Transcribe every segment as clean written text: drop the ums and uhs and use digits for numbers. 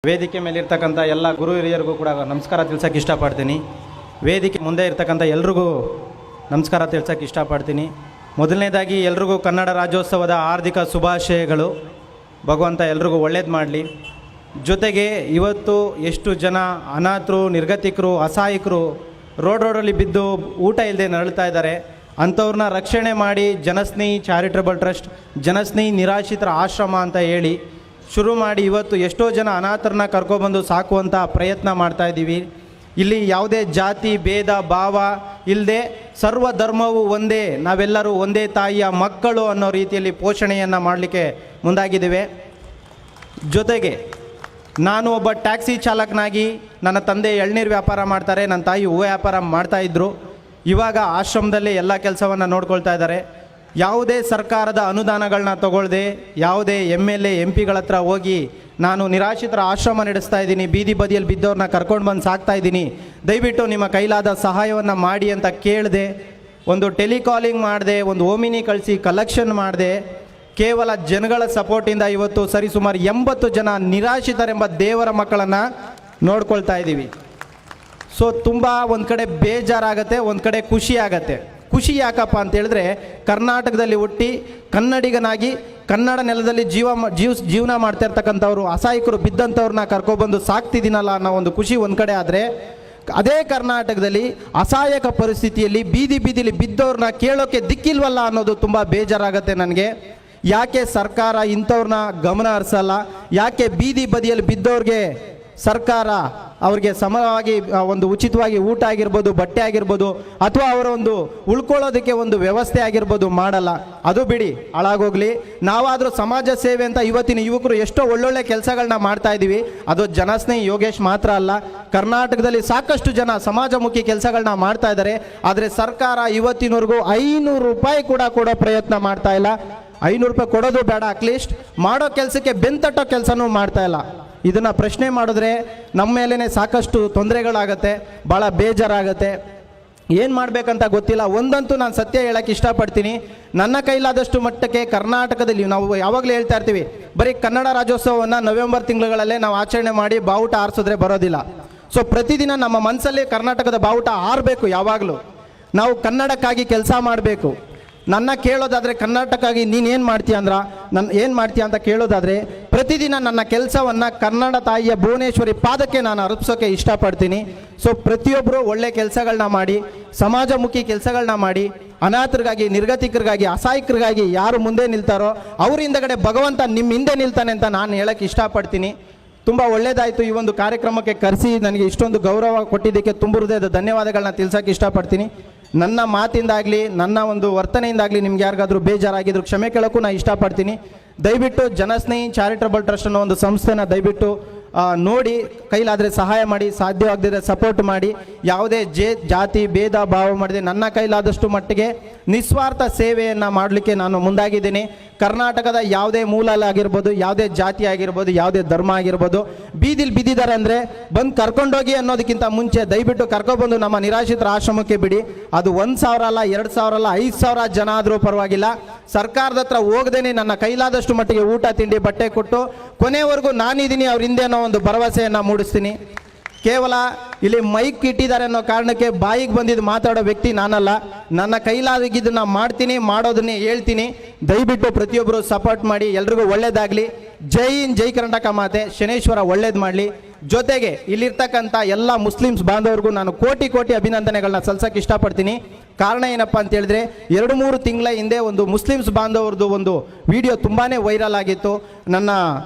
ವೇದಿಕೆ ಮೇಲೆ ಇರ್ತಕ್ಕಂಥ ಎಲ್ಲ ಗುರು ಹಿರಿಯರಿಗೂ ಕೂಡ ನಮಸ್ಕಾರ ತಿಳಿಸೋಕೆ ಇಷ್ಟಪಡ್ತೀನಿ. ವೇದಿಕೆ ಮುಂದೆ ಇರ್ತಕ್ಕಂಥ ಎಲ್ರಿಗೂ ನಮಸ್ಕಾರ ತಿಳಿಸೋಕೆ ಇಷ್ಟಪಡ್ತೀನಿ. ಮೊದಲನೇದಾಗಿ ಎಲ್ರಿಗೂ ಕನ್ನಡ ರಾಜ್ಯೋತ್ಸವದ ಹಾರ್ದಿಕ ಶುಭಾಶಯಗಳು. ಭಗವಂತ ಎಲ್ರಿಗೂ ಒಳ್ಳೇದು ಮಾಡಲಿ. ಜೊತೆಗೆ ಇವತ್ತು ಎಷ್ಟು ಜನ ಅನಾಥರು, ನಿರ್ಗತಿಕರು, ಅಸಹಾಯಕರು ರೋಡಲ್ಲಿ ಬಿದ್ದು ಊಟ ಇಲ್ಲದೆ ನರಳ್ತಾ ಇದ್ದಾರೆ. ಅಂಥವ್ರನ್ನ ರಕ್ಷಣೆ ಮಾಡಿ ಜನಸ್ನೇಹಿ ಚಾರಿಟಬಲ್ ಟ್ರಸ್ಟ್, ಜನಸ್ನೇಹಿ ನಿರಾಶ್ರಿತರ ಆಶ್ರಮ ಅಂತ ಹೇಳಿ ಶುರು ಮಾಡಿ ಇವತ್ತು ಎಷ್ಟೋ ಜನ ಅನಾಥರನ್ನ ಕರ್ಕೊಬಂದು ಸಾಕುವಂಥ ಪ್ರಯತ್ನ ಮಾಡ್ತಾಯಿದ್ದೀವಿ. ಇಲ್ಲಿ ಯಾವುದೇ ಜಾತಿ ಭೇದ ಭಾವ ಇಲ್ಲದೆ ಸರ್ವ ಧರ್ಮವು ಒಂದೇ, ನಾವೆಲ್ಲರೂ ಒಂದೇ ತಾಯಿಯ ಮಕ್ಕಳು ಅನ್ನೋ ರೀತಿಯಲ್ಲಿ ಪೋಷಣೆಯನ್ನು ಮಾಡಲಿಕ್ಕೆ ಮುಂದಾಗಿದ್ದೇವೆ. ಜೊತೆಗೆ ನಾನು ಒಬ್ಬ ಟ್ಯಾಕ್ಸಿ ಚಾಲಕನಾಗಿ, ನನ್ನ ತಂದೆ ಎಳ್ನೀರು ವ್ಯಾಪಾರ ಮಾಡ್ತಾರೆ, ನನ್ನ ತಾಯಿ ಹೂವು ವ್ಯಾಪಾರ ಮಾಡ್ತಾಯಿದ್ರು. ಇವಾಗ ಆಶ್ರಮದಲ್ಲೇ ಎಲ್ಲ ಕೆಲಸವನ್ನು ನೋಡ್ಕೊಳ್ತಾ ಇದ್ದಾರೆ. ಯಾವುದೇ ಸರ್ಕಾರದ ಅನುದಾನಗಳನ್ನ ತಗೊಳ್ಳದೆ, ಯಾವುದೇ MLA MP ಗಳ ಹತ್ರ ಹೋಗಿ ನಾನು ನಿರಾಶ್ರಿತರ ಆಶ್ರಮ ನಡೆಸ್ತಾ ಇದ್ದೀನಿ, ಬೀದಿ ಬದಿಯಲ್ಲಿ ಬಿದ್ದವ್ರನ್ನ ಕರ್ಕೊಂಡು ಬಂದು ಸಾಕ್ತಾ ಇದ್ದೀನಿ, ದಯವಿಟ್ಟು ನಿಮ್ಮ ಕೈಲಾದ ಸಹಾಯವನ್ನು ಮಾಡಿ ಅಂತ ಕೇಳದೆ, ಒಂದು ಟೆಲಿಕಾಲಿಂಗ್ ಮಾಡದೆ, ಒಂದು ಓಮಿನಿ ಕಳಿಸಿ ಕಲೆಕ್ಷನ್ ಮಾಡದೆ, ಕೇವಲ ಜನಗಳ ಸಪೋರ್ಟಿಂದ ಇವತ್ತು ಸರಿಸುಮಾರು 80 ಜನ ನಿರಾಶ್ರಿತರೆಂಬ ದೇವರ ಮಕ್ಕಳನ್ನು ನೋಡ್ಕೊಳ್ತಾ ಇದ್ದೀವಿ. ಸೊ ತುಂಬ ಒಂದು ಕಡೆ ಬೇಜಾರಾಗತ್ತೆ, ಒಂದು ಕಡೆ ಖುಷಿ ಆಗತ್ತೆ. ಖುಷಿ ಯಾಕಪ್ಪ ಅಂತ ಹೇಳಿದ್ರೆ, ಕರ್ನಾಟಕದಲ್ಲಿ ಹುಟ್ಟಿ ಕನ್ನಡಿಗನಾಗಿ ಕನ್ನಡ ನೆಲದಲ್ಲಿ ಜೀವನ ಮಾಡ್ತಾ ಇರ್ತಕ್ಕಂಥವ್ರು, ಅಸಹಾಯಕರು ಬಿದ್ದಂಥವ್ರನ್ನ ಕರ್ಕೊಬಂದು ಸಾಕ್ತಿದ್ದೀನಲ್ಲ ಅನ್ನೋ ಒಂದು ಖುಷಿ ಒಂದು ಕಡೆ ಆದರೆ, ಅದೇ ಕರ್ನಾಟಕದಲ್ಲಿ ಅಸಹಾಯಕ ಪರಿಸ್ಥಿತಿಯಲ್ಲಿ ಬೀದಿಲಿ ಬಿದ್ದವ್ರನ್ನ ಕೇಳೋಕ್ಕೆ ದಿಕ್ಕಿಲ್ವಲ್ಲ ಅನ್ನೋದು ತುಂಬ ಬೇಜಾರಾಗತ್ತೆ ನನಗೆ. ಯಾಕೆ ಸರ್ಕಾರ ಇಂಥವ್ರನ್ನ ಗಮನ ಹರಿಸಲ್ಲ? ಯಾಕೆ ಬೀದಿ ಬದಿಯಲ್ಲಿ ಬಿದ್ದವ್ರಿಗೆ ಸರ್ಕಾರ ಅವ್ರಿಗೆ ಸಮವಾಗಿ ಒಂದು ಉಚಿತವಾಗಿ ಊಟ ಆಗಿರ್ಬೋದು, ಬಟ್ಟೆ ಆಗಿರ್ಬೋದು, ಅಥವಾ ಅವರ ಒಂದು ಉಳ್ಕೊಳ್ಳೋದಕ್ಕೆ ಒಂದು ವ್ಯವಸ್ಥೆ ಆಗಿರ್ಬೋದು ಮಾಡಲ್ಲ? ಅದು ಬಿಡಿ, ಹಾಳಾಗೋಗ್ಲಿ. ನಾವಾದರೂ ಸಮಾಜ ಸೇವೆ ಅಂತ ಇವತ್ತಿನ ಯುವಕರು ಎಷ್ಟೋ ಒಳ್ಳೊಳ್ಳೆ ಕೆಲಸಗಳನ್ನ ಮಾಡ್ತಾ ಇದ್ದೀವಿ. ಅದು ಜನಸ್ನೇಹಿ ಯೋಗೇಶ್ ಮಾತ್ರ ಅಲ್ಲ, ಕರ್ನಾಟಕದಲ್ಲಿ ಸಾಕಷ್ಟು ಜನ ಸಮಾಜಮುಖಿ ಕೆಲಸಗಳನ್ನ ಮಾಡ್ತಾ ಇದ್ದಾರೆ. ಆದರೆ ಸರ್ಕಾರ ಇವತ್ತಿನವರೆಗೂ 500 ರೂಪಾಯಿ ಕೂಡ ಕೊಡೋ ಪ್ರಯತ್ನ ಮಾಡ್ತಾ ಇಲ್ಲ. 500 ರೂಪಾಯಿ ಕೊಡೋದು ಬೇಡ, ಅಟ್ಲೀಸ್ಟ್ ಮಾಡೋ ಕೆಲಸಕ್ಕೆ ಬೆಂತಟ್ಟೋ ಕೆಲಸನೂ ಮಾಡ್ತಾ ಇಲ್ಲ. ಇದನ್ನು ಪ್ರಶ್ನೆ ಮಾಡಿದ್ರೆ ನಮ್ಮ ಮೇಲೇ ಸಾಕಷ್ಟು ತೊಂದರೆಗಳಾಗತ್ತೆ, ಭಾಳ ಬೇಜಾರಾಗತ್ತೆ. ಏನು ಮಾಡಬೇಕಂತ ಗೊತ್ತಿಲ್ಲ. ಒಂದಂತೂ ನಾನು ಸತ್ಯ ಹೇಳೋಕ್ಕೆ ಇಷ್ಟಪಡ್ತೀನಿ, ನನ್ನ ಕೈಲಾದಷ್ಟು ಮಟ್ಟಕ್ಕೆ ಕರ್ನಾಟಕದಲ್ಲಿ ನಾವು ಯಾವಾಗಲೂ ಹೇಳ್ತಾ ಇರ್ತೀವಿ, ಬರೀ ಕನ್ನಡ ರಾಜ್ಯೋತ್ಸವವನ್ನು ನವೆಂಬರ್ ತಿಂಗಳುಗಳಲ್ಲೇ ನಾವು ಆಚರಣೆ ಮಾಡಿ ಬಾವುಟ ಆರಿಸಿದ್ರೆ ಬರೋದಿಲ್ಲ. ಸೊ ಪ್ರತಿದಿನ ನಮ್ಮ ಮನಸ್ಸಲ್ಲಿ ಕರ್ನಾಟಕದ ಬಾವುಟ ಆರಬೇಕು. ಯಾವಾಗಲೂ ನಾವು ಕನ್ನಡಕ್ಕಾಗಿ ಕೆಲಸ ಮಾಡಬೇಕು. ನನ್ನ ಕೇಳೋದಾದರೆ ಕರ್ನಾಟಕಕ್ಕಾಗಿ ನೀನೇನು ಮಾಡ್ತೀಯ ಏನು ಮಾಡ್ತೀಯ ಅಂತ ಕೇಳೋದಾದರೆ, ಪ್ರತಿದಿನ ನನ್ನ ಕೆಲಸವನ್ನು ಕನ್ನಡ ತಾಯಿಯ ಭುವನೇಶ್ವರಿ ಪಾದಕ್ಕೆ ನಾನು ಅರ್ಪಿಸೋಕ್ಕೆ ಇಷ್ಟಪಡ್ತೀನಿ. ಸೊ ಪ್ರತಿಯೊಬ್ಬರು ಒಳ್ಳೆ ಕೆಲಸಗಳನ್ನ ಮಾಡಿ, ಸಮಾಜಮುಖಿ ಕೆಲಸಗಳನ್ನ ಮಾಡಿ, ಅನಾಥರಿಗಾಗಿ, ನಿರ್ಗತಿಕರಿಗಾಗಿ, ಅಸಹಾಯಕರಿಗಾಗಿ ಯಾರು ಮುಂದೆ ನಿಲ್ತಾರೋ ಅವ್ರ ಹಿಂದಗಡೆ ಭಗವಂತ ನಿಮ್ಮ ಹಿಂದೆ ನಿಲ್ತಾನೆ ಅಂತ ನಾನು ಹೇಳೋಕ್ಕೆ ಇಷ್ಟಪಡ್ತೀನಿ. ತುಂಬ ಒಳ್ಳೆಯದಾಯಿತು ಈ ಒಂದು ಕಾರ್ಯಕ್ರಮಕ್ಕೆ ಕರೆಸಿ ನನಗೆ ಇಷ್ಟೊಂದು ಗೌರವ ಕೊಟ್ಟಿದ್ದಕ್ಕೆ ತುಂಬ ಹೃದಯದ ಧನ್ಯವಾದಗಳನ್ನ ತಿಳಿಸೋಕ್ಕೆ ಇಷ್ಟಪಡ್ತೀನಿ. ನನ್ನ ಮಾತಿಂದಾಗಲಿ, ನನ್ನ ಒಂದು ವರ್ತನೆಯಿಂದಾಗಲಿ ನಿಮ್ಗೆ ಯಾರಿಗಾದರೂ ಬೇಜಾರಾಗಿದ್ರು ಕ್ಷಮೆ ಕೇಳೋಕ್ಕೂ ನಾನು ಇಷ್ಟಪಡ್ತೀನಿ. ದಯವಿಟ್ಟು ಜನಸ್ನೇಹಿ ಚಾರಿಟಬಲ್ ಟ್ರಸ್ಟ್ ಅನ್ನೋ ಒಂದು ಸಂಸ್ಥೆನ ದಯವಿಟ್ಟು ನೋಡಿ ಕೈಲಾದರೆ ಸಹಾಯ ಮಾಡಿ, ಸಾಧ್ಯವಾಗದಿದ್ರೆ ಸಪೋರ್ಟ್ ಮಾಡಿ. ಯಾವುದೇ ಜಾತಿ ಭೇದ ಭಾವ ಮಾಡದೆ ನನ್ನ ಕೈಲಾದಷ್ಟು ಮಟ್ಟಿಗೆ ನಿಸ್ವಾರ್ಥ ಸೇವೆಯನ್ನು ಮಾಡಲಿಕ್ಕೆ ನಾನು ಮುಂದಾಗಿದ್ದೀನಿ. ಕರ್ನಾಟಕದ ಯಾವುದೇ ಮೂಲಾಗಿರ್ಬೋದು, ಯಾವುದೇ ಜಾತಿ ಆಗಿರ್ಬೋದು, ಯಾವುದೇ ಧರ್ಮ ಆಗಿರ್ಬೋದು, ಬೀದಿಲಿ ಬಿದ್ದಿದ್ದಾರೆ ಅಂದರೆ ಬಂದು ಕರ್ಕೊಂಡೋಗಿ ಅನ್ನೋದಕ್ಕಿಂತ ಮುಂಚೆ ದಯವಿಟ್ಟು ಕರ್ಕೊಬಂದು ನಮ್ಮ ನಿರಾಶ್ರಿತರ ಆಶ್ರಮಕ್ಕೆ ಬಿಡಿ. ಅದು 1,000 ಅಲ್ಲ, 2,000 ಅಲ್ಲ, 5,000 ಜನ ಆದರೂ ಪರವಾಗಿಲ್ಲ. ಸರ್ಕಾರದ ಹತ್ರ ಹೋಗದೇನೆ ನನ್ನ ಕೈಲಾದಷ್ಟು ಮಟ್ಟಿಗೆ ಊಟ ತಿಂಡಿ ಬಟ್ಟೆ ಕೊಟ್ಟು ಕೊನೆವರೆಗೂ ನಾನಿದ್ದೀನಿ ಅವ್ರ ಹಿಂದೆ ಅನ್ನೋ ಒಂದು ಭರವಸೆಯನ್ನು ಮೂಡಿಸ್ತೀನಿ. ಕೇವಲ ಇಲ್ಲಿ ಮೈಕ್ ಇಟ್ಟಿದ್ದಾರೆ ಅನ್ನೋ ಕಾರಣಕ್ಕೆ ಬಾಯಿಗೆ ಬಂದಿದ್ದು ಮಾತಾಡೋ ವ್ಯಕ್ತಿ ನಾನಲ್ಲ. ನನ್ನ ಕೈಲಾಗಿದ್ದನ್ನ ಮಾಡ್ತೀನಿ, ಮಾಡೋದನ್ನೇ ಹೇಳ್ತೀನಿ. ದಯವಿಟ್ಟು ಪ್ರತಿಯೊಬ್ಬರು ಸಪೋರ್ಟ್ ಮಾಡಿ. ಎಲ್ರಿಗೂ ಒಳ್ಳೇದಾಗಲಿ. ಜೈ ಹಿಂದ್, ಜೈ ಕರ್ನಾಟಕ ಮಾತೆ. ಶನೇಶ್ವರ ಒಳ್ಳೇದು ಮಾಡಲಿ. ಜೊತೆಗೆ ಇಲ್ಲಿರ್ತಕ್ಕಂಥ ಎಲ್ಲ ಮುಸ್ಲಿಮ್ಸ್ ಬಾಂಧವರಿಗೂ ನಾನು ಕೋಟಿ ಅಭಿನಂದನೆಗಳನ್ನ ಸಲ್ಲಿಸೋಕೆ ಇಷ್ಟಪಡ್ತೀನಿ. ಕಾರಣ ಏನಪ್ಪ ಅಂತ ಹೇಳಿದ್ರೆ, 2-3 ತಿಂಗಳ ಹಿಂದೆ ಒಂದು ಮುಸ್ಲಿಮ್ಸ್ ಬಾಂಧವ್ರದ್ದು ಒಂದು ವಿಡಿಯೋ ತುಂಬಾ ವೈರಲ್ ಆಗಿತ್ತು. ನನ್ನ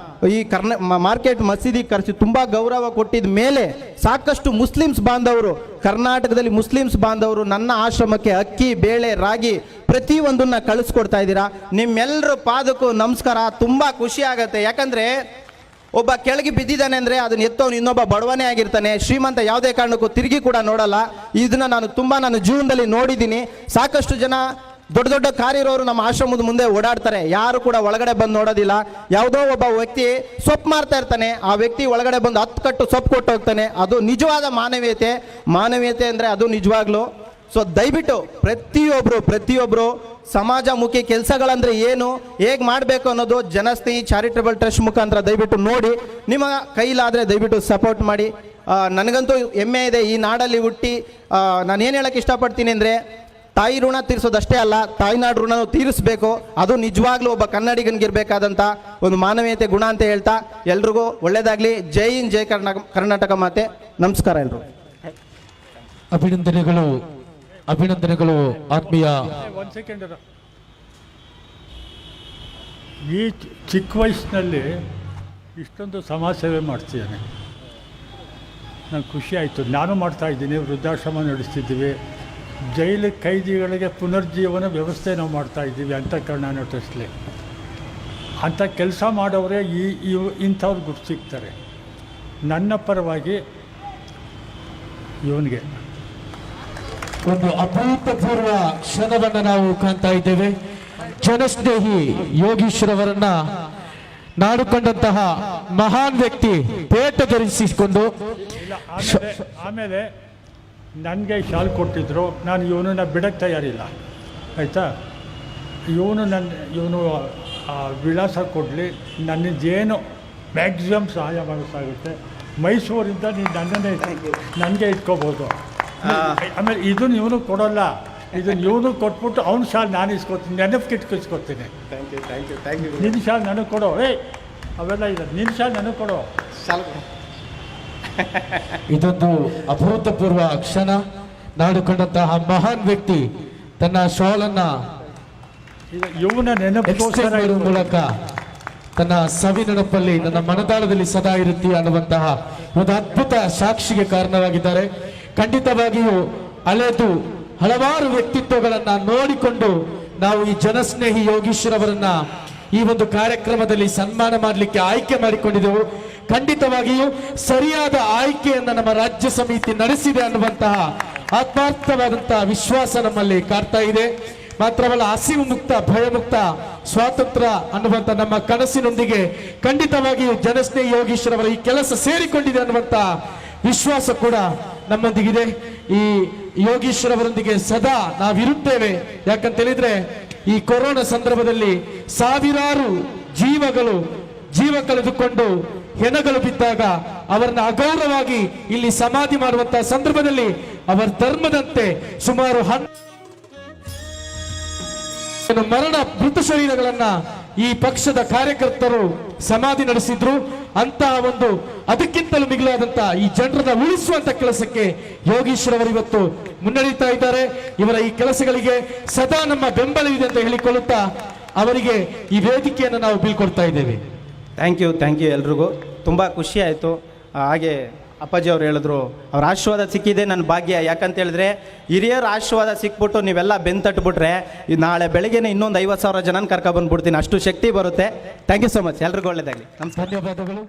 ಈ ಮಾರ್ಕೆಟ್ ಮಸೀದಿ ಕರೆಸಿ ತುಂಬ ಗೌರವ ಕೊಟ್ಟಿದ ಮೇಲೆ ಸಾಕಷ್ಟು ಮುಸ್ಲಿಮ್ಸ್ ಬಾಂಧವರು, ಕರ್ನಾಟಕದಲ್ಲಿ ಮುಸ್ಲಿಮ್ಸ್ ಬಾಂಧವರು ನನ್ನ ಆಶ್ರಮಕ್ಕೆ ಅಕ್ಕಿ, ಬೇಳೆ, ರಾಗಿ ಪ್ರತಿಯೊಂದನ್ನ ಕಳಿಸ್ಕೊಡ್ತಾ ಇದ್ದೀರಾ. ನಿಮ್ಮೆಲ್ಲರ ಪಾದಕ್ಕೂ ನಮಸ್ಕಾರ. ತುಂಬ ಖುಷಿ ಆಗುತ್ತೆ. ಯಾಕಂದರೆ ಒಬ್ಬ ಕೆಳಗೆ ಬಿದ್ದಿದ್ದಾನೆ ಅಂದರೆ ಅದನ್ನ ಎತ್ತವನು ಇನ್ನೊಬ್ಬ ಬಡವನೇ ಆಗಿರ್ತಾನೆ. ಶ್ರೀಮಂತ ಯಾವುದೇ ಕಾರಣಕ್ಕೂ ತಿರುಗಿ ಕೂಡ ನೋಡಲ್ಲ. ಇದನ್ನು ನನ್ನ ಜೀವನದಲ್ಲಿ ನೋಡಿದ್ದೀನಿ. ಸಾಕಷ್ಟು ಜನ ದೊಡ್ಡ ಕಾರ್ಯರೋರು ನಮ್ಮ ಆಶ್ರಮದ ಮುಂದೆ ಓಡಾಡ್ತಾರೆ, ಯಾರು ಕೂಡ ಒಳಗಡೆ ಬಂದು ನೋಡೋದಿಲ್ಲ. ಯಾವುದೋ ಒಬ್ಬ ವ್ಯಕ್ತಿ ಸೊಪ್ಪು ಮಾರ್ತಾ ಇರ್ತಾನೆ, ಆ ವ್ಯಕ್ತಿ ಒಳಗಡೆ ಬಂದು 10 ಕಟ್ಟು ಸೊಪ್ಪು ಕೊಟ್ಟು ಹೋಗ್ತಾನೆ. ಅದು ನಿಜವಾದ ಮಾನವೀಯತೆ ಅಂದರೆ ಅದು ನಿಜವಾಗ್ಲೂ ಸೊ ದಯವಿಟ್ಟು ಪ್ರತಿಯೊಬ್ಬರು ಸಮಾಜಮುಖಿ ಕೆಲಸಗಳಂದ್ರೆ ಏನು, ಹೇಗೆ ಮಾಡಬೇಕು ಅನ್ನೋದು ಜನಸ್ನೇಹಿ ಚಾರಿಟಬಲ್ ಟ್ರಸ್ಟ್ ಮುಖಾಂತರ ದಯವಿಟ್ಟು ನೋಡಿ, ನಿಮ್ಮ ಕೈಲಾದರೆ ದಯವಿಟ್ಟು ಸಪೋರ್ಟ್ ಮಾಡಿ. ನನಗಂತೂ ಹೆಮ್ಮೆ ಇದೆ ಈ ನಾಡಲ್ಲಿ ಹುಟ್ಟಿ. ನಾನು ಏನು ಹೇಳೋಕ್ಕೆ ಇಷ್ಟಪಡ್ತೀನಿ ಅಂದರೆ, ತಾಯಿ ಋಣ ತೀರಿಸೋದಷ್ಟೇ ಅಲ್ಲ, ತಾಯಿನಾಡು ಋಣ ತೀರಿಸಬೇಕು. ಅದು ನಿಜವಾಗ್ಲೂ ಒಬ್ಬ ಕನ್ನಡಿಗನಿಗಿರಬೇಕಾದಂಥ ಒಂದು ಮಾನವೀಯತೆ ಗುಣ ಅಂತ ಹೇಳ್ತಾ ಎಲ್ರಿಗೂ ಒಳ್ಳೆಯದಾಗಲಿ. ಜೈ ಹಿಂದ್, ಜೈ ಕರ್ನಾಟಕ ಮಾತೆ. ನಮಸ್ಕಾರ ಎಲ್ರು. ಅಭಿನಂದನೆಗಳು ಆತ್ಮೀಯ. ಒಂದು ಸೆಕೆಂಡ್, ಈ ಚಿಕ್ಕ ವಯಸ್ಸಿನಲ್ಲಿ ಇಷ್ಟೊಂದು ಸಮಾಜ ಸೇವೆ ಮಾಡ್ತಿದ್ದಾನೆ, ನಂಗೆ ಖುಷಿ ಆಯಿತು. ನಾನು ಮಾಡ್ತಾಯಿದ್ದೀನಿ, ವೃದ್ಧಾಶ್ರಮ ನಡೆಸ್ತಿದ್ದೀವಿ, ಜೈಲು ಕೈದಿಗಳಿಗೆ ಪುನರ್ಜೀವನ ವ್ಯವಸ್ಥೆ ನಾವು ಮಾಡ್ತಾಯಿದ್ದೀವಿ ಅಂತಃಕರಣ ಟ್ರಸ್ಟ್ಲಿ. ಅಂಥ ಕೆಲಸ ಮಾಡೋರೇ ಇಂಥವ್ರು ಗುರ್ತು ಸಿಗ್ತಾರೆ. ನನ್ನ ಪರವಾಗಿ ಇವನಿಗೆ ಒಂದು ಅಭೂತಪೂರ್ವ ಕ್ಷಣವನ್ನು ನಾವು ಕಾಣ್ತಾ ಇದ್ದೇವೆ. ಜನಸ್ನೇಹಿ ಯೋಗೀಶ್ವರವರನ್ನ ನಾಡುಕೊಂಡಂತಹ ಮಹಾನ್ ವ್ಯಕ್ತಿ ಪೇಟ ಧರಿಸಿಕೊಂಡು ಆಮೇಲೆ ನನಗೆ ಶಾಲ್ ಕೊಟ್ಟಿದ್ರು. ನಾನು ಇವನನ್ನ ಬಿಡಕ್ಕೆ ತಯಾರಿಲ್ಲ, ಆಯಿತಾ. ಇವನು ವಿಳಾಸ ಕೊಡಲಿ, ನನ್ನದೇನು ಮ್ಯಾಕ್ಸಿಮಮ್ ಸಹಾಯ ಮಾಡೋಕ್ಕಾಗುತ್ತೆ. ಮೈಸೂರಿಂದ ನೀನು ನನಗೆ ಇಟ್ಕೋಬೋದು. ಆಮೇಲೆ ಇದನ್ನು ಇವನು ಕೊಡೋಲ್ಲ, ಇದನ್ನು ಇವನು ಕೊಟ್ಬಿಟ್ಟು ಅವ್ನ ಶಾಲ್ ನಾನು ಇಸ್ಕೊತೀನಿ, ನೆನಪಿಟ್ಕಿಸ್ಕೊತೀನಿ. ನಿನ್ನ ಶಾಲ್ ನನಗೆ ಕೊಡೋ, ಅವೆಲ್ಲ ಇದೆ, ನಿನ್ನ ಶಾಲ್ ನನಗೆ ಕೊಡೋ. ಇದೊಂದು ಅಭೂತಪೂರ್ವ ಕ್ಷಣ. ನಾಡುಕೊಂಡಂತಹ ಮಹಾನ್ ವ್ಯಕ್ತಿ ತನ್ನ ಶಾಲನ್ನ ಇವನ ನೆನಪಿಗೋಸ್ಕರ ಮೂಲಕ ತನ್ನ ಸವಿ ನೆನಪಲ್ಲಿ ನನ್ನ ಮನದಾಳದಲ್ಲಿ ಸದಾ ಇರುತ್ತೀಯ ಅನ್ನುವಂತಹ ಒಂದು ಅದ್ಭುತ ಸಾಕ್ಷಿಗೆ ಕಾರಣವಾಗಿದ್ದಾರೆ. ಖಂಡಿತವಾಗಿಯೂ ಅಲೆದು ಹಲವಾರು ವ್ಯಕ್ತಿತ್ವಗಳನ್ನ ನೋಡಿಕೊಂಡು ನಾವು ಈ ಜನಸ್ನೇಹಿ ಯೋಗೀಶ್ವರವರನ್ನ ಈ ಒಂದು ಕಾರ್ಯಕ್ರಮದಲ್ಲಿ ಸನ್ಮಾನ ಮಾಡಲಿಕ್ಕೆ ಆಯ್ಕೆ ಮಾಡಿಕೊಂಡಿದ್ದೆವು. ಖಂಡಿತವಾಗಿಯೂ ಸರಿಯಾದ ಆಯ್ಕೆಯನ್ನು ನಮ್ಮ ರಾಜ್ಯ ಸಮಿತಿ ನಡೆಸಿದೆ ಅನ್ನುವಂತಹ ಆತ್ಮಾರ್ಥವಾದಂತಹ ವಿಶ್ವಾಸ ನಮ್ಮಲ್ಲಿ ಕಾಡ್ತಾ ಇದೆ. ಮಾತ್ರವಲ್ಲ, ಹಸಿವು ಮುಕ್ತ, ಭಯಮುಕ್ತ ಸ್ವಾತಂತ್ರ್ಯ ಅನ್ನುವಂಥ ನಮ್ಮ ಕನಸಿನೊಂದಿಗೆ ಖಂಡಿತವಾಗಿಯೂ ಜನಸ್ನೇಹಿ ಯೋಗೀಶ್ವರವರ ಈ ಕೆಲಸ ಸೇರಿಕೊಂಡಿದೆ ಅನ್ನುವಂಥ ವಿಶ್ವಾಸ ಕೂಡ ನಮ್ಮೊಂದಿಗಿದೆ. ಈ ಯೋಗೀಶ್ವರವರೊಂದಿಗೆ ಸದಾ ನಾವಿರುತ್ತೇವೆ. ಯಾಕಂತ ಹೇಳಿದ್ರೆ ಈ ಕೊರೋನಾ ಸಂದರ್ಭದಲ್ಲಿ ಸಾವಿರಾರು ಜೀವ ಕಳೆದುಕೊಂಡು ಹೆಣಗಳು ಬಿದ್ದಾಗ ಅವರನ್ನ ಅಗೌರವವಾಗಿ ಇಲ್ಲಿ ಸಮಾಧಿ ಮಾಡುವಂತಹ ಸಂದರ್ಭದಲ್ಲಿ ಅವರ ಧರ್ಮದಂತೆ ಸುಮಾರು ಮರಣ ಮೃತ ಶರೀರಗಳನ್ನ ಈ ಪಕ್ಷದ ಕಾರ್ಯಕರ್ತರು ಸಮಾಧಿ ನಡೆಸಿದ್ರು. ಅಂತಹ ಒಂದು ಅದಕ್ಕಿಂತಲೂ ಮಿಗಿಲಾದಂತಹ ಈ ಜನರನ್ನ ಉಳಿಸುವಂತ ಕೆಲಸಕ್ಕೆ ಯೋಗೀಶ್ವರವರು ಇವತ್ತು ಮುನ್ನಡೀತಾ ಇದ್ದಾರೆ. ಇವರ ಈ ಕೆಲಸಗಳಿಗೆ ಸದಾ ನಮ್ಮ ಬೆಂಬಲವಿದೆ ಅಂತ ಹೇಳಿಕೊಳ್ಳುತ್ತಾ ಅವರಿಗೆ ಈ ವೇದಿಕೆಯನ್ನು ನಾವು ಬೀಳ್ಕೊಡ್ತಾ ಇದ್ದೇವೆ. ಥ್ಯಾಂಕ್ ಯು ಎಲ್ರಿಗೂ. ತುಂಬ ಖುಷಿ ಆಯಿತು. ಹಾಗೆ ಅಪ್ಪಾಜಿ ಅವ್ರು ಹೇಳಿದ್ರು, ಅವ್ರ ಆಶೀರ್ವಾದ ಸಿಕ್ಕಿದೆ ನನ್ನ ಭಾಗ್ಯ. ಯಾಕಂತ ಹೇಳಿದ್ರೆ ಹಿರಿಯರ ಆಶೀರ್ವಾದ ಸಿಕ್ಬಿಟ್ಟು ನೀವೆಲ್ಲ ಬೆಂತಟ್ಬಿಟ್ರೆ ನಾಳೆ ಬೆಳಗ್ಗೆನೇ ಇನ್ನೊಂದು 50,000 ಜನನ ಕರ್ಕೊಬಂದ್ಬಿಡ್ತೀನಿ, ಅಷ್ಟು ಶಕ್ತಿ ಬರುತ್ತೆ. Thank you so much. ಎಲ್ರಿಗೂ ಒಳ್ಳೆಯದಾಗಲಿ. ಧನ್ಯವಾದಗಳು.